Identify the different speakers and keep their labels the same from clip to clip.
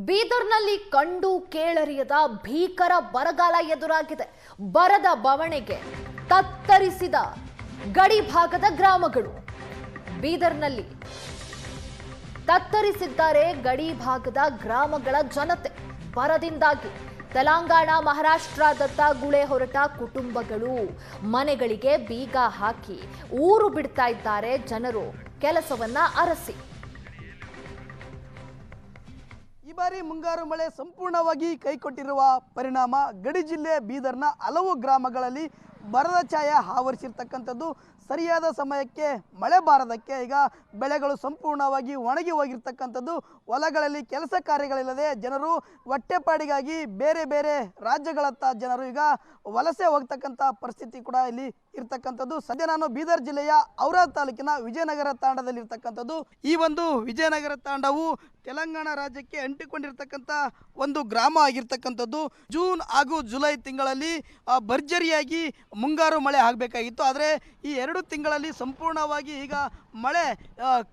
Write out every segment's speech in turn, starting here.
Speaker 1: ಬೀದರ್ನಲ್ಲಿ ಕಂಡು ಕೇಳರಿಯದ ಭೀಕರ ಬರಗಾಲ ಎದುರಾಗಿದೆ. ಬರದ ಬವಣೆಗೆ ತತ್ತರಿಸಿದ ಗಡಿ ಭಾಗದ ಗ್ರಾಮಗಳು. ಬೀದರ್ನಲ್ಲಿ ತತ್ತರಿಸಿದ್ದಾರೆ ಗಡಿ ಭಾಗದ ಗ್ರಾಮಗಳ ಜನತೆ. ಬರದಿಂದಾಗಿ ತೆಲಂಗಾಣ ಮಹಾರಾಷ್ಟ್ರದತ್ತ ಗುಳೆ ಹೊರಟ ಕುಟುಂಬಗಳು ಮನೆಗಳಿಗೆ ಬೀಗ ಹಾಕಿ ಊರು ಬಿಡ್ತಾ ಇದ್ದಾರೆ ಜನರು ಕೆಲಸವನ್ನ ಅರಸಿ.
Speaker 2: ಈ ಬಾರಿ ಮುಂಗಾರು ಮಳೆ ಸಂಪೂರ್ಣವಾಗಿ ಕೈಕೊಟ್ಟಿರುವ ಪರಿಣಾಮ ಗಡಿ ಜಿಲ್ಲೆ ಬೀದರ್ನ ಹಲವು ಗ್ರಾಮಗಳಲ್ಲಿ ಬರದ ಛಾಯೆ ಆವರಿಸಿರ್ತಕ್ಕಂಥದ್ದು. ಸರಿಯಾದ ಸಮಯಕ್ಕೆ ಮಳೆ ಬಾರದಕ್ಕೆ ಈಗ ಬೆಳೆಗಳು ಸಂಪೂರ್ಣವಾಗಿ ಒಣಗಿ ಹೋಗಿರ್ತಕ್ಕಂಥದ್ದು. ಹೊಲಗಳಲ್ಲಿ ಕೆಲಸ ಕಾರ್ಯಗಳಿಲ್ಲದೆ ಜನರು ಹೊಟ್ಟೆಪಾಡಿಗಾಗಿ ಬೇರೆ ಬೇರೆ ರಾಜ್ಯಗಳತ್ತ ಜನರು ಈಗ ವಲಸೆ ಹೋಗ್ತಕ್ಕಂಥ ಪರಿಸ್ಥಿತಿ ಕೂಡ ಇಲ್ಲಿ ಇರ್ತಕ್ಕಂಥದ್ದು. ಸದ್ಯ ನಾನು ಬೀದರ್ ಜಿಲ್ಲೆಯ ಔರಾದ್ ತಾಲೂಕಿನ ವಿಜಯನಗರ ತಾಂಡದಲ್ಲಿರ್ತಕ್ಕಂಥದ್ದು. ಈ ಒಂದು ವಿಜಯನಗರ ತಾಂಡವು ತೆಲಂಗಾಣ ರಾಜ್ಯಕ್ಕೆ ಅಂಟಿಕೊಂಡಿರ್ತಕ್ಕಂಥ ಒಂದು ಗ್ರಾಮ ಆಗಿರ್ತಕ್ಕಂಥದ್ದು. ಜೂನ್ ಹಾಗೂ ಜುಲೈ ತಿಂಗಳಲ್ಲಿ ಭರ್ಜರಿಯಾಗಿ ಮುಂಗಾರು ಮಳೆ ಆಗಬೇಕಾಗಿತ್ತು. ಆದರೆ ಈ 2 ತಿಂಗಳಲ್ಲಿ ಸಂಪೂರ್ಣವಾಗಿ ಈಗ ಮಳೆ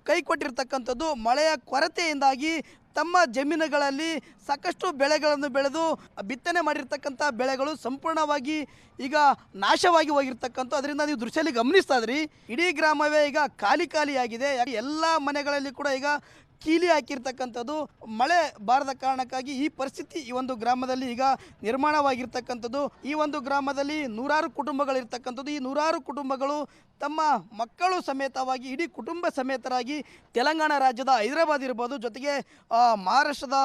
Speaker 2: ಕೈಕೊಟ್ಟಿರ್ತಕ್ಕಂಥದ್ದು. ಮಳೆಯ ಕೊರತೆಯಿಂದಾಗಿ ತಮ್ಮ ಜಮೀನುಗಳಲ್ಲಿ ಸಾಕಷ್ಟು ಬೆಳೆಗಳನ್ನು ಬೆಳೆದು ಬಿತ್ತನೆ ಮಾಡಿರ್ತಕ್ಕಂಥ ಬೆಳೆಗಳು ಸಂಪೂರ್ಣವಾಗಿ ಈಗ ನಾಶವಾಗಿ ಹೋಗಿರ್ತಕ್ಕಂಥ. ಅದರಿಂದ ನೀವು ದೃಶ್ಯದಲ್ಲಿ ಗಮನಿಸ್ತಾ ಇದ್ರಿ, ಇಡೀ ಗ್ರಾಮವೇ ಈಗ ಖಾಲಿಯಾಗಿದೆ. ಎಲ್ಲ ಮನೆಗಳಲ್ಲಿ ಕೂಡ ಈಗ ಕೀಲಿ ಹಾಕಿರ್ತಕ್ಕಂಥದ್ದು. ಮಳೆ ಬಾರದ ಕಾರಣಕ್ಕಾಗಿ ಈ ಪರಿಸ್ಥಿತಿ ಈ ಒಂದು ಗ್ರಾಮದಲ್ಲಿ ಈಗ ನಿರ್ಮಾಣವಾಗಿರ್ತಕ್ಕಂಥದ್ದು. ಈ ಒಂದು ಗ್ರಾಮದಲ್ಲಿ ನೂರಾರು ಕುಟುಂಬಗಳಿರ್ತಕ್ಕಂಥದ್ದು. ಈ ನೂರಾರು ಕುಟುಂಬಗಳು ತಮ್ಮ ಮಕ್ಕಳು ಸಮೇತವಾಗಿ ಇಡೀ ಕುಟುಂಬ ಸಮೇತರಾಗಿ ತೆಲಂಗಾಣ ರಾಜ್ಯದ ಹೈದರಾಬಾದ್ ಇರ್ಬೋದು, ಜೊತೆಗೆ ಮಹಾರಾಷ್ಟ್ರದ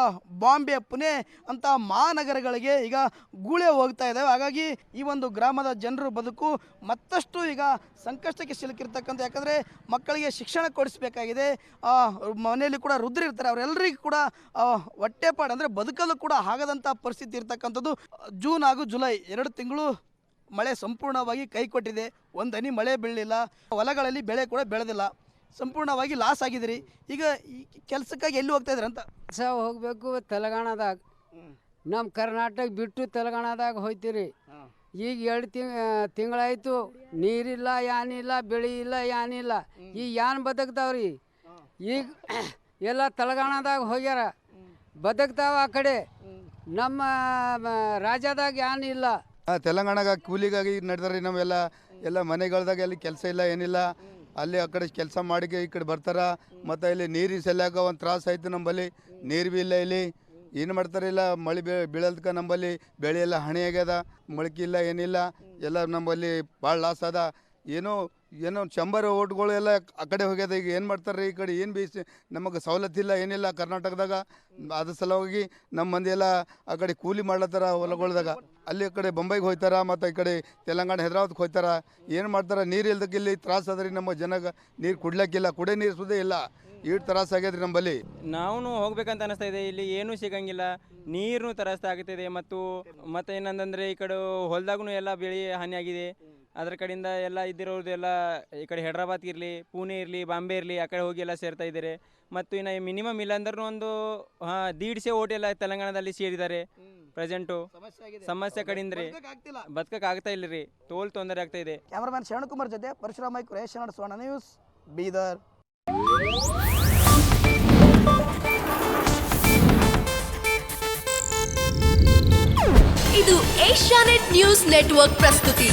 Speaker 2: ಬಾಂಬೆ, ಪುಣೆ ಅಂತ ಮಹಾನಗರಗಳಿಗೆ ಈಗ ಗೂಳೆ ಹೋಗ್ತಾ ಇದ್ದಾವೆ. ಹಾಗಾಗಿ ಈ ಒಂದು ಗ್ರಾಮದ ಜನರು ಬದುಕು ಮತ್ತಷ್ಟು ಈಗ ಸಂಕಷ್ಟಕ್ಕೆ ಸಿಲುಕಿರ್ತಕ್ಕಂಥ. ಯಾಕಂದರೆ ಮಕ್ಕಳಿಗೆ ಶಿಕ್ಷಣ ಕೊಡಿಸಬೇಕಾಗಿದೆ. ಮನೆಯಲ್ಲಿ ಕೂಡ ವೃದ್ಧರು ಇರ್ತಾರೆ, ಅವರೆಲ್ಲರಿಗೂ ಕೂಡ ಹೊಟ್ಟೆಪಾಡು ಅಂದರೆ ಬದುಕಲು ಕೂಡ ಆಗದಂಥ ಪರಿಸ್ಥಿತಿ ಇರ್ತಕ್ಕಂಥದ್ದು. ಜೂನ್ ಹಾಗೂ ಜುಲೈ 2 ತಿಂಗಳು ಮಳೆ ಸಂಪೂರ್ಣವಾಗಿ ಕೈಕೊಟ್ಟಿದೆ. ಒಂದು ಹನಿ ಮಳೆ ಬೀಳಲಿಲ್ಲ, ಹೊಲಗಳಲ್ಲಿ ಬೆಳೆ ಕೂಡ ಬೆಳೆದಿಲ್ಲ, ಸಂಪೂರ್ಣವಾಗಿ ಲಾಸ್ ಆಗಿದ್ರಿ. ಈಗ ಈ ಕೆಲಸಕ್ಕಾಗಿ ಎಲ್ಲಿ ಹೋಗ್ತಾ ಇದ್ರಿ ಅಂತ?
Speaker 3: ಹೋಗಬೇಕು ತೆಲಂಗಾಣದಾಗ. ನಮ್ಮ ಕರ್ನಾಟಕ ಬಿಟ್ಟು ತೆಲಂಗಾಣದಾಗ ಹೋಯ್ತೀರಿ. ಈಗ 2 ತಿಂಗಳಾಯ್ತು, ನೀರಿಲ್ಲ, ಯಾನಿಲ್ಲ, ಬೆಳೆ ಇಲ್ಲ, ಯಾನಿಲ್ಲ. ಈಗ ಯಾನ್ ಬದುಕ್ತಾವ್ರಿ. ಈಗ ಎಲ್ಲ ತೆಲಂಗಾಣದಾಗ ಹೋಗ್ಯಾರ, ಬದುಕ್ತಾವ. ಆ ಕಡೆ ನಮ್ಮ ರಾಜ್ಯದಾಗ ಯಾನಿಲ್ಲ.
Speaker 4: ತೆಲಂಗಾಣಗ ಕೂಲಿಗಾಗಿ ನಡೆದಾರೆ. ನಾವೆಲ್ಲ ಮನೆಗಳ್ದಾಗ ಎಲ್ಲಿ ಕೆಲಸ ಇಲ್ಲ, ಏನಿಲ್ಲ. ಅಲ್ಲಿ ಆ ಕಡೆ ಕೆಲಸ ಮಾಡಿ ಈ ಕಡೆ ಬರ್ತಾರ. ಮತ್ತು ಇಲ್ಲಿ ನೀರಿನ ಸಲ್ಯಾಗ ಒಂದು ತ್ರಾಸ ಆಯ್ತು. ನಂಬಲ್ಲಿ ನೀರು ಬಿ ಇಲ್ಲ. ಇಲ್ಲಿ ಏನು ಮಾಡ್ತಾರೆ, ಇಲ್ಲ ಮಳೆ ಬೀಳಲ್ದಕ್ಕೆ ನಂಬಲ್ಲಿ ಬೆಳೆ ಎಲ್ಲ ಹಣೆ ಆಗ್ಯದ. ಮೊಳಕೆ ಇಲ್ಲ, ಏನಿಲ್ಲ. ಎಲ್ಲ ನಂಬಲ್ಲಿ ಭಾಳ ಲಾಸ್ ಅದ. ಏನೋ 100 ಓಟ್ಗಳು ಎಲ್ಲ ಆ ಕಡೆ ಹೋಗ್ಯದ. ಈಗ ಏನು ಮಾಡ್ತಾರೆ, ಈ ಕಡೆ ಏನು ಬೀಸಿ ನಮಗೆ ಸವಲತ್ತಿಲ್ಲ, ಏನಿಲ್ಲ ಕರ್ನಾಟಕದಾಗ. ಅದ್ರ ಸಲುವಾಗಿ ನಮ್ಮ ಮಂದಿ ಎಲ್ಲ ಆ ಕಡೆ ಕೂಲಿ ಮಾಡ್ಲತ್ತಾರ ಹೊಲಗಳ್ದಾಗ. ಅಲ್ಲಿ ಆ ಕಡೆ ಬೊಂಬೈಗೆ ಹೋಗ್ತಾರ, ಮತ್ತು ಈ ಕಡೆ ತೆಲಂಗಾಣ ಹೈದ್ರಾಬಾದ್ಗೆ ಹೋಗ್ತಾರ. ಏನು ಮಾಡ್ತಾರೆ, ನೀರು ಇಲ್ದಕ್ಕೆ ಇಲ್ಲಿ ತ್ರಾಸ ಅದ್ರಿ. ನಮ್ಮ ಜನಗೆ ನೀರು ಕುಡ್ಲಿಕ್ಕಿಲ್ಲ, ಕುಡಿಯೋ ನೀರು ಸುದೇ ಇಲ್ಲ. ಈಟ್ ತ್ರಾಸ ಆಗ್ಯದ್ರಿ ನಂಬಲ್ಲಿ.
Speaker 5: ನಾವು ಹೋಗ್ಬೇಕಂತ ಅನಿಸ್ತಾ ಇದೆ. ಇಲ್ಲಿ ಏನೂ ಸಿಗಂಗಿಲ್ಲ, ನೀರು ತ್ರಾಸ ಆಗ್ತಿದೆ. ಮತ್ತು ಏನಂತಂದರೆ ಈ ಕಡೆ ಹೊಲದಾಗೂ ಎಲ್ಲ ಬೆಳೆ ಹಾನಿಯಾಗಿದೆ. ಅದ್ರ ಕಡೆಯಿಂದ ಎಲ್ಲ ಇದ್ದಿರೋದು ಎಲ್ಲ ಈ ಕಡೆ ಹೈದ್ರಾಬಾದ್ ಇರಲಿ, ಪುಣೆ ಇರಲಿ, ಬಾಂಬೆ ಇರಲಿ, ಆ ಕಡೆ ಹೋಗಿ ಎಲ್ಲ ಸೇರ್ತಾ ಇದ್ದಾರೆ. ಮತ್ತು ಇನ್ನು ಮಿನಿಮಮ್ ಇಲ್ಲ ಅಂದ್ರೂ ಒಂದು 150 ಓಟ್ ಎಲ್ಲ ತೆಲಂಗಾಣದಲ್ಲಿ ಸೇರಿದ್ದಾರೆ. ಪ್ರೆಸೆಂಟು ಸಮಸ್ಯೆ ಕಡೆಯಿಂದ ರೀ ಬದುಕಕ್ಕೆ ಆಗ್ತಾ ಇಲ್ಲ ರೀ, ತೋಲ್ ತೊಂದರೆ ಆಗ್ತಾ ಇದೆ.
Speaker 2: ಕ್ಯಾಮರಾಮನ್ ಶರಣಕುಮಾರ್ ಜೊತೆ ಪರಶುರಾಮ ಕುರೇಶನ್, ಸುವರ್ಣ ನ್ಯೂಸ್, ಬೀದರ್.
Speaker 6: ಇದು ಏಷ್ಯಾನೆಟ್ ನ್ಯೂಸ್ ನೆಟ್ವರ್ಕ್ ಪ್ರಸ್ತುತಿ.